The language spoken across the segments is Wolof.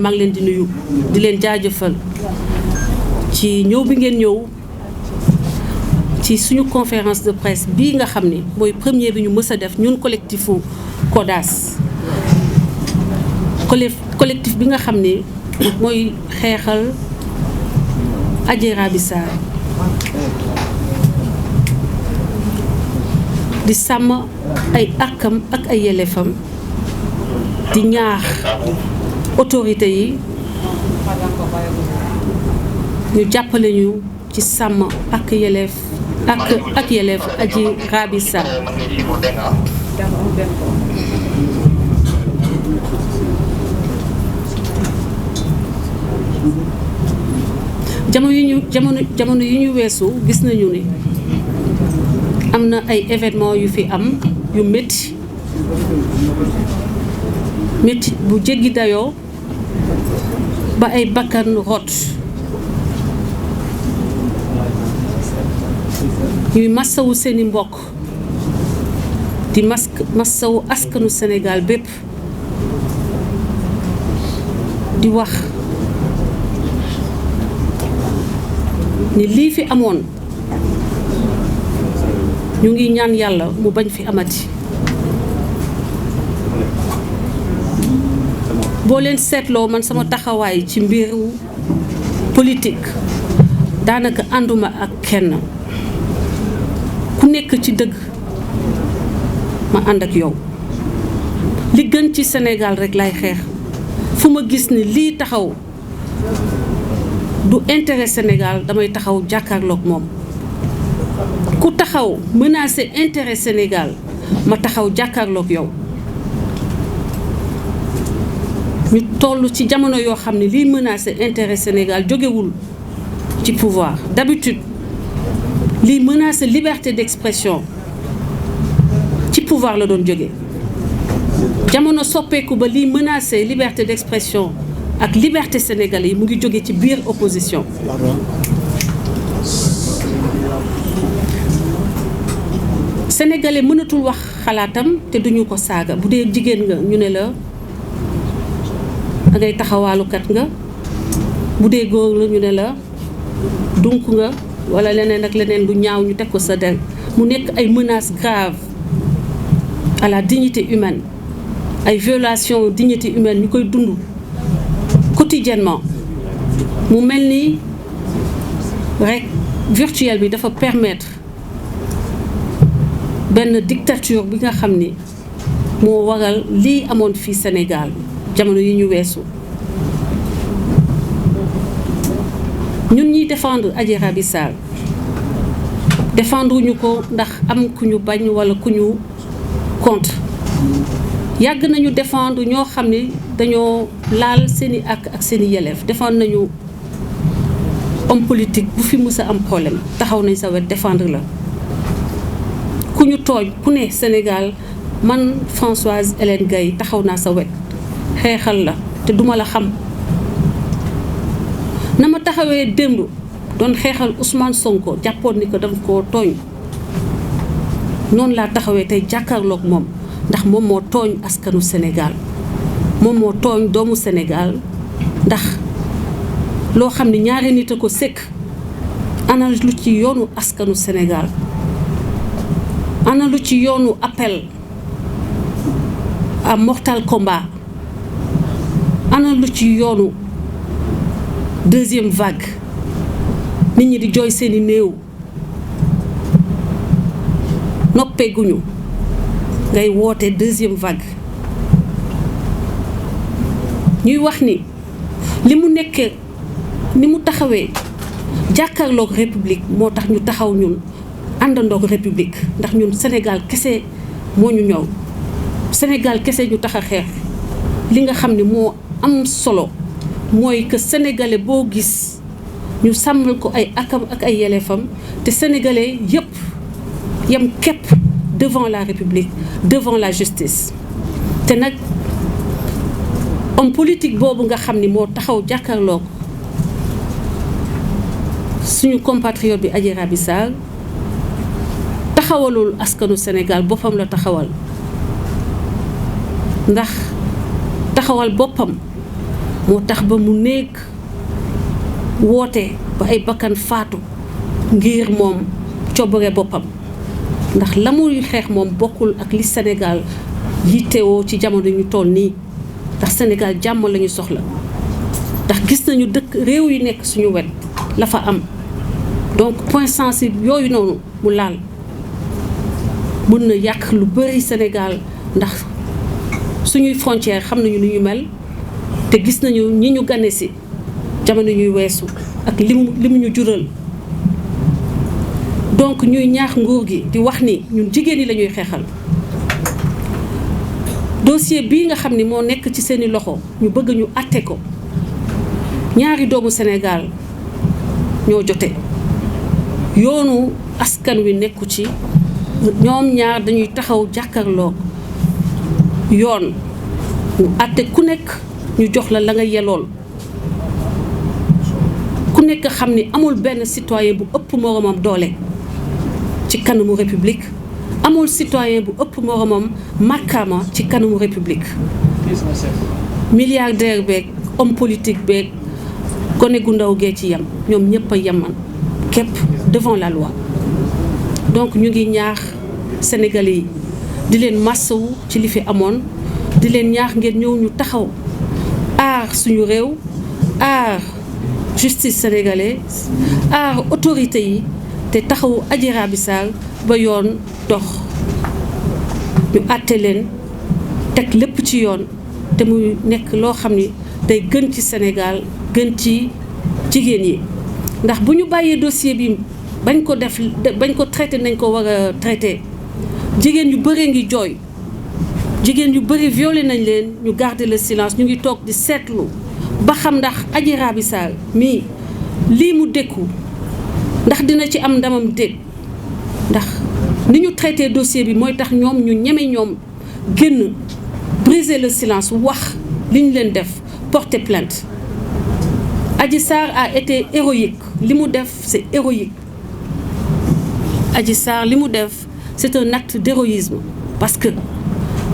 maa ngi leen di nuyu di leen jaajëfal ci ñëw bi ngeen ñëw ci suñu conférence de presse bii nga xam ni mooy premier bi ñu mës a def ñun collectifu CODAS collectif bi nga xam ni mooy xeexal Adji Raby Sarr di sàmm ay àqam ak ay yelleefam di ñaax autorité yi ñu jàppale ñu ci sàmm ak yelleef ak yelleef Adji Raby Sarr jamono yi ñu weesu gis nañu ni am na ay événements yu fi am yu métti bu jéggi dayoo ba ay bakkan rot ñuy massawu seeni mbokk di massawu askanu Sénégal bépp di wax ni lii fi amoon ñu ngi ñaan yàlla mu bañ fi amati boo leen seetloo man sama taxawaay ci mbiru politique daanaka ànduma ak kenn ku nekk ci dëgg ma ànd ak yow li gën ci Sénégal rek lay xeex fu ma gis ni lii taxaw du intérêt Sénégal damay taxaw jàkkaarloog moom ku taxaw menacer intérêt Sénégal ma taxaw jàkkaarloog yow ñu toll ci jamono yoo xam ne liy menacer intérêt Sénégal jógewul ci pouvoir d'habitude liy menacer liberté d'expression ci pouvoir la doon jóge jamono soppeeku ba liy menacer liberté d'expression ak liberté sénégalais yi mu ngi jóge ci biir opposition sénégalais mënatul wax xalaatam te duñu ko saaga bu dee jigéen nga ñu ne la dangay taxawaalukat nga bu dee góor la ñu ne la dunk nga wala leneen ak leneen lu ñaaw ñu teg ko sa der mu nekk ay menaces graves à la dignité humaine ay violations dignité humaine ñu koy dund quotidiennement mu mel ni rek virtuel bi dafa permettre benn dictature bi nga xam ni moo waral lii amoon fii Sénégal jamono yi ñu weesu ñun ñuy défendre Adji Raby Sarr défendre ñu ko ndax am ku ñu bañ walla ku ñu contre yàgg nañu défendre ñoo xam ni dañoo laal seeni ak seeni yelleef défendre nañu homme politique bu fi mës a am problème taxaw nañ sa wet défendre la ku ñu tooñ ku ne Sénégal man Françoise Hélène Gaye taxaw naa sa wet xeexal la te duma la xam na ma taxawee démb doon xeexal Ousmane Sonko jàppoon ni ko daf koo tooñ noonu laa taxawee tey jàkkaarloog moom ndax moom moo tooñ askanu Sénégal moom moo tooñ doomu Sénégal ndax loo xam ne ñaari nit a ko sekk ana lu ci yoonu askanu Sénégal ana lu ci yoonu appel à mortal combat ana lu ci yoonu deuxième vague nit ñi di jooy seeni néew noppeeguñu ngay woote deuxième vague ñuy wax ni li mu nekkee ni mu taxawee jàkkaarloog république moo tax ñu taxaw ñun àndandoog république ndax ñun Sénégal kese moo ñu ñëw Sénégal kese ñu tax a xeex li nga xam ne moo am solo mooy que sénégalais boo gis ñu sàmmal ko ay akam ak ay yelleefam te sénégalais yépp yam képp devant la république devant la justice te nag homme politique boobu nga xam ni moo taxaw jàkkaarloo suñu compatriote bi Adji Raby Sarr taxawalul askanu Sénégal boppam la taxawal ndax taxawal boppam moo tax ba mu nekk woote ba ay bakkan faatu ngir moom coobare boppam ndax la muy xeex moom bokkul ak li Sénégal yittewoo ci jamono ñu toll nii ndax Sénégal jàmm lañu soxla ndax gis nañu dëkk réew yi nekk suñu wet la fa am donc point sensible yooyu noonu mu laal mën na yàq lu bari Sénégal ndax suñuy frontière xam nañu ni ñu mel te gis nañu ñi ñu gane si jamono ñuy weesu ak li mu ñu jural donc ñuy ñaax nguur gi di wax ni ñun jigéen ñi la ñuy xeexal dossier bii nga xam ni moo nekk ci seeni loxo ñu bëgg ñu àtte ko ñaari doomu Sénégal ñoo jote yoonu askan wi nekku ci ñoom ñaar dañuy taxaw jàkkarloo yoon ñu àtte ku nekk ñu jox la nga yelool ku nekk xam ni amul benn citoyen bu ëpp moromam doole ci kanamu république amul citoyen bu ëpp moromam màkkaama ci kanamu république milliardaire beeg homme politique beeg gone gu ndaw gee ci yem ñoom ñëpp a yeman képp devant la loi donc ñu ngi ñaax sénégalais yi di leen massawu ci li fi amoon di leen ñaax ngeen ñëw ñu taxaw aar suñu réew aar justice sénégalaise aar autorité yi te taxawu Adji Raby Sarr ba yoon dox ñu àtte leen teg lépp ci yoon te muy nekk loo xam ni day gën ci Sénégal gën ci jigéen yi ndax bu ñu bàyyee dossier bi bañ ko traité nañ ko war a traité jigéen yu bëree ngi jooy jigéen yu bëri violé nañ leen ñu garder le silence ñu ngi toog di seetlu ba xam ndax Adji Raby Sarr mii lii mu dékku ndax dina ci am ndamam dégg ndax ni ñu traité dossier bi mooy tax ñoom ñu ñeme ñoom génn briser le silence wax li ñu leen def porter plainte Adji Sarr a été héroïque li mu def c'est héroïque Adji Sarr li mu def c'est un acte d'héroïsme parce que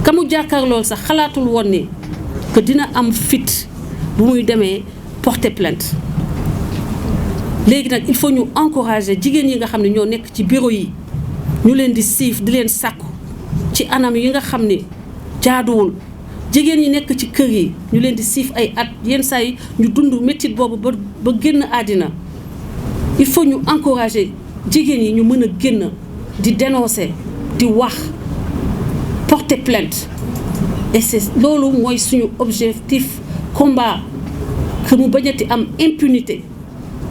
ka mu jàkkaarlool sax xalaatul woon ni que dina am fit bu muy demee porter plainte léegi nag il faut ñu encourager jigéen yi nga xam ne ñoo nekk ci bureau yi ñu leen di siif di leen sàkku ci anam yi nga xam ne jaaduwul jigéen ñi nekk ci kër yi ñu leen di siif ay at yenn saa yi ñu dund métit boobu ba génn àddina il faut ñu encourager jigéen yi ñu mën a génn di dénoncer di wax porter plainte et c'est loolu mooy suñu objectif combat que mu bañati am impunité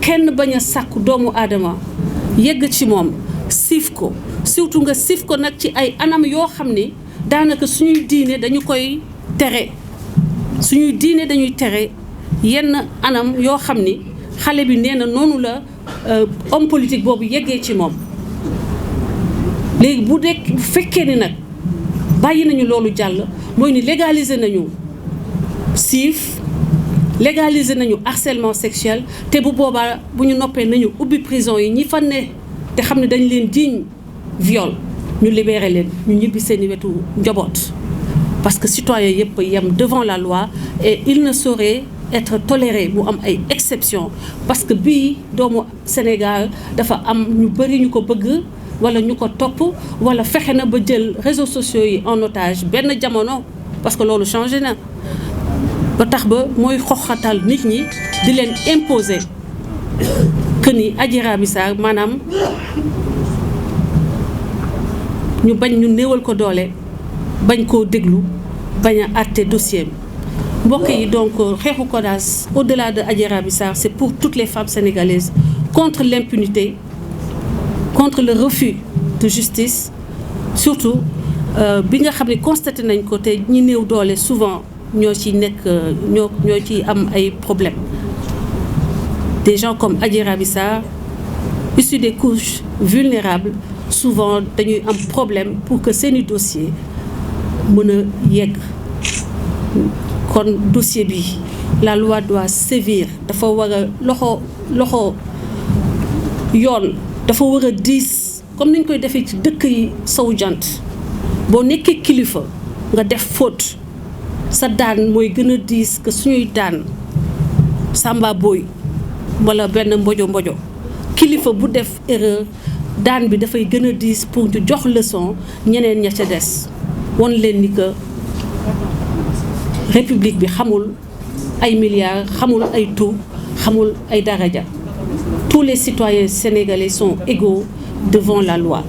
kenn bañ a sàkku doomu aadama yegg ci moom siif ko surtout nga siif ko nag ci ay anam yoo xam ni daanaka suñuy diine dañu koy tere suñuy diine dañuy tere yenn anam yoo xam ni xale bi nee na noonu la homme politique boobu yeggee ci moom léegi bu fekkee ni nag bàyyi nañu loolu jàll mooy ni légaliser nañu siif légaliser nañu harcèlement sexuel te bu boobaa bu ñu noppee nañu ubbi prison yi ñi fa ne te xam ne dañ leen jiiñ viol ñu libérer leen ñu ñibbi seeni wetu njaboot parce que citoyens yëpp yem devant la loi et il ne saurait être toléré mu am ay exception parce que bii doomu Sénégal dafa am ñu bëri ñu ko bëgg wala ñu ko topp wala fexe na ba jël réseaux sociaux yi en otage benn jamono parce que loolu changé na ba tax ba mooy xoxatal nit ñi di leen imposer que ni Adji Raby Sarr maanaam ñu bañ ñu néewal ko doole bañ koo déglu bañ a àtte dossier bi mbokk yi donc xeexu CODAS au-delà de Adji Raby Sarr c'est pour toutes les femmes sénégalaises contre l'impunité contre le refus de justice surtout bi nga xam ne constaté nañ ko te ñi néew doole souvent ñoo ci nekk ñoo ci am ay problèmes des gens comme Adji Raby Sarr issus des couches vulnérables souvent dañuy am problème pour que seeni dossier mën a yegg kon dossier bi la loi doit sévir dafa war a loxo yoon dafa war a diis comme niñ koy defee ci dëkk yi sowu jant boo nekkee kilifa nga def faute sa daan mooy gën a diis que suñuy daan samba boy wala benn mbojo mbojo kilifa bu def erreur daan bi dafay gën a diis pour ñu jox leçon ñeneen ña ca des won leen ni que république bi xamul ay milliards xamul ay tout xamul ay daraja. Tous les citoyens sénégalais sont égaux devant la loi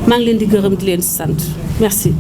maa ngi leen di gërëm di leen sant merci.